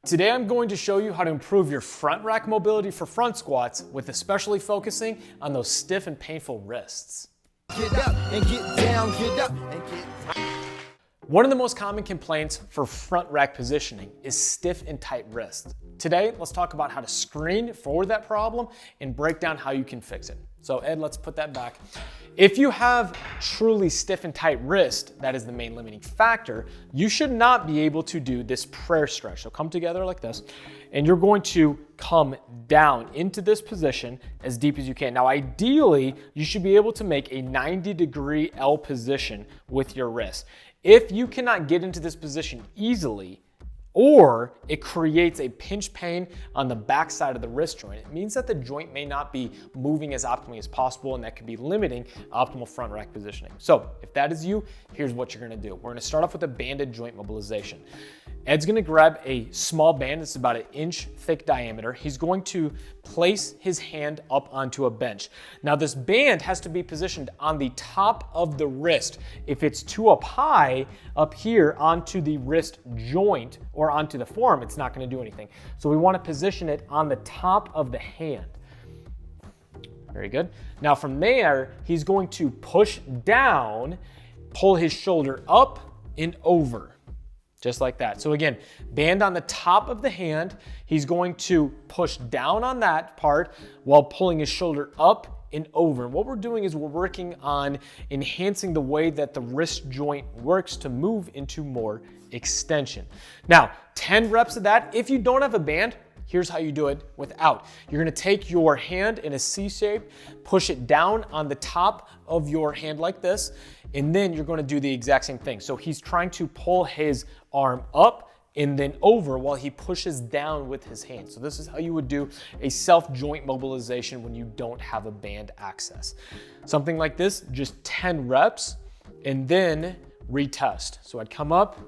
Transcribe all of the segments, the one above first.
Today I'm going to show you how to improve your front rack mobility for front squats with especially focusing on those stiff and painful wrists. Get up and get down, get up and get down. One of the most common complaints for front rack positioning is stiff and tight wrists. Today, let's talk about how to screen for that problem and break down how you can fix it. So Ed, let's put that back. If you have truly stiff and tight wrist, that is the main limiting factor, you should not be able to do this prayer stretch. So come together like this, and you're going to come down into this position as deep as you can. Now, ideally, you should be able to make a 90-degree L position with your wrist. If you cannot get into this position easily, or it creates a pinch pain on the back side of the wrist joint, it means that the joint may not be moving as optimally as possible, and that could be limiting optimal front rack positioning. So if that is you, here's what you're gonna do. We're gonna start off with a banded joint mobilization. Ed's gonna grab a small band that's about 1 inch thick diameter. He's going to place his hand up onto a bench. Now this band has to be positioned on the top of the wrist. If it's too up high up here onto the wrist joint or onto the forearm, it's not gonna do anything. So we wanna position it on the top of the hand. Very good. Now from there, he's going to push down, pull his shoulder up and over. Just like that. So again, band on the top of the hand. He's going to push down on that part while pulling his shoulder up and over. And what we're doing is we're working on enhancing the way that the wrist joint works to move into more extension. Now, 10 reps of that. If you don't have a band, here's how you do it without. You're gonna take your hand in a C shape, push it down on the top of your hand like this, and then you're gonna do the exact same thing. So he's trying to pull his arm up and then over while he pushes down with his hand. So this is how you would do a self-joint mobilization when you don't have a band access. Something like this, just 10 reps, and then retest. So I'd come up,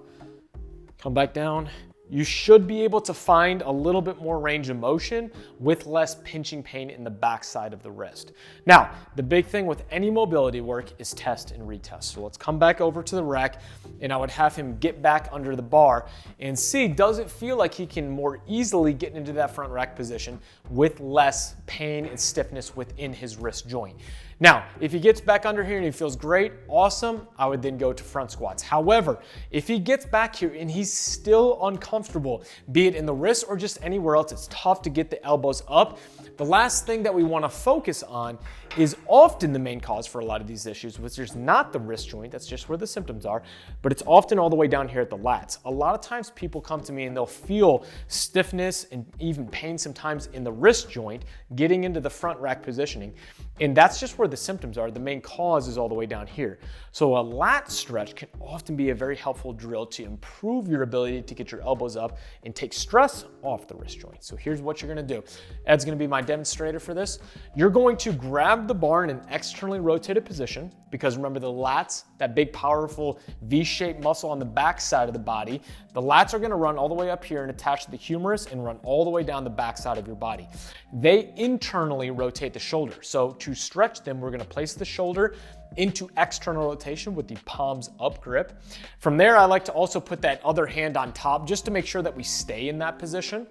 come back down. You should be able to find a little bit more range of motion with less pinching pain in the backside of the wrist. Now, the big thing with any mobility work is test and retest. So let's come back over to the rack, and I would have him get back under the bar and see, does it feel like he can more easily get into that front rack position with less pain and stiffness within his wrist joint. Now, if he gets back under here and he feels great, awesome, I would then go to front squats. However, if he gets back here and he's still uncomfortable, be it in the wrist or just anywhere else, it's tough to get the elbows up. The last thing that we want to focus on is often the main cause for a lot of these issues, which is not the wrist joint, that's just where the symptoms are, but it's often all the way down here at the lats. A lot of times people come to me and they'll feel stiffness and even pain sometimes in the wrist joint getting into the front rack positioning, and that's just where the symptoms are. The main cause is all the way down here. So a lat stretch can often be a very helpful drill to improve your ability to get your elbows up and take stress off the wrist joint. So here's what you're gonna do. Ed's gonna be my demonstrator for this. You're going to grab the bar in an externally rotated position, because remember the lats, that big powerful V-shaped muscle on the back side of the body, the lats are gonna run all the way up here and attach to the humerus and run all the way down the back side of your body. They internally rotate the shoulder. So to stretch them, we're gonna place the shoulder into external rotation with the palms up grip. From there, I like to also put that other hand on top just to make sure that we stay in that position.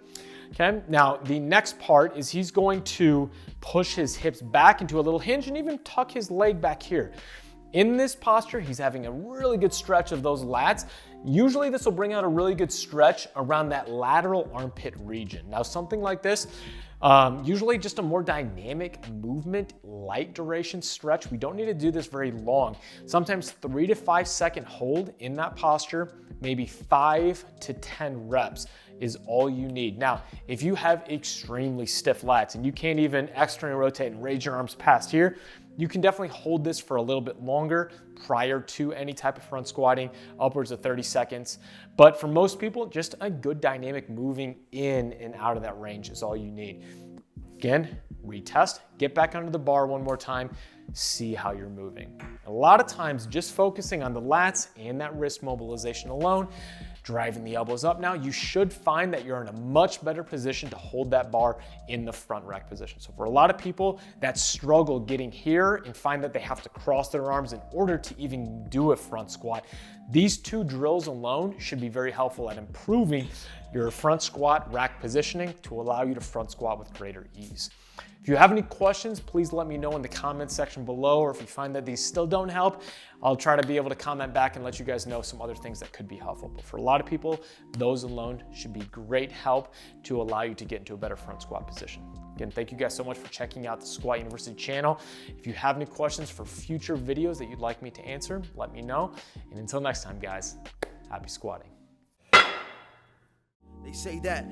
Okay, now the next part is he's going to push his hips back into a little hinge and even tuck his leg back here. In this posture, he's having a really good stretch of those lats. Usually this will bring out a really good stretch around that lateral armpit region. Now something like this, usually just a more dynamic movement, light duration stretch. We don't need to do this very long. Sometimes 3 to 5 second hold in that posture, maybe 5 to 10 reps is all you need. Now, if you have extremely stiff lats and you can't even externally rotate and raise your arms past here, you can definitely hold this for a little bit longer prior to any type of front squatting, upwards of 30 seconds. But for most people, just a good dynamic moving in and out of that range is all you need. Again, retest, get back under the bar one more time, see how you're moving. A lot of times, just focusing on the lats and that wrist mobilization alone, driving the elbows up now, you should find that you're in a much better position to hold that bar in the front rack position. So for a lot of people that struggle getting here and find that they have to cross their arms in order to even do a front squat, these two drills alone should be very helpful at improving your front squat rack positioning to allow you to front squat with greater ease. If you have any questions, please let me know in the comment section below, or if you find that these still don't help, I'll try to be able to comment back and let you guys know some other things that could be helpful. But for a lot of people, those alone should be great help to allow you to get into a better front squat position. Again, thank you guys so much for checking out the SquatUniversity channel. If you have any questions for future videos that you'd like me to answer, let me know. And until next time, guys, happy squatting. They say that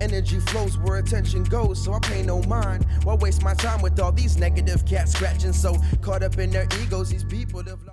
energy flows where attention goes, so I pay no mind. Why waste my time with all these negative cats scratching? So caught up in their egos, these people have lost.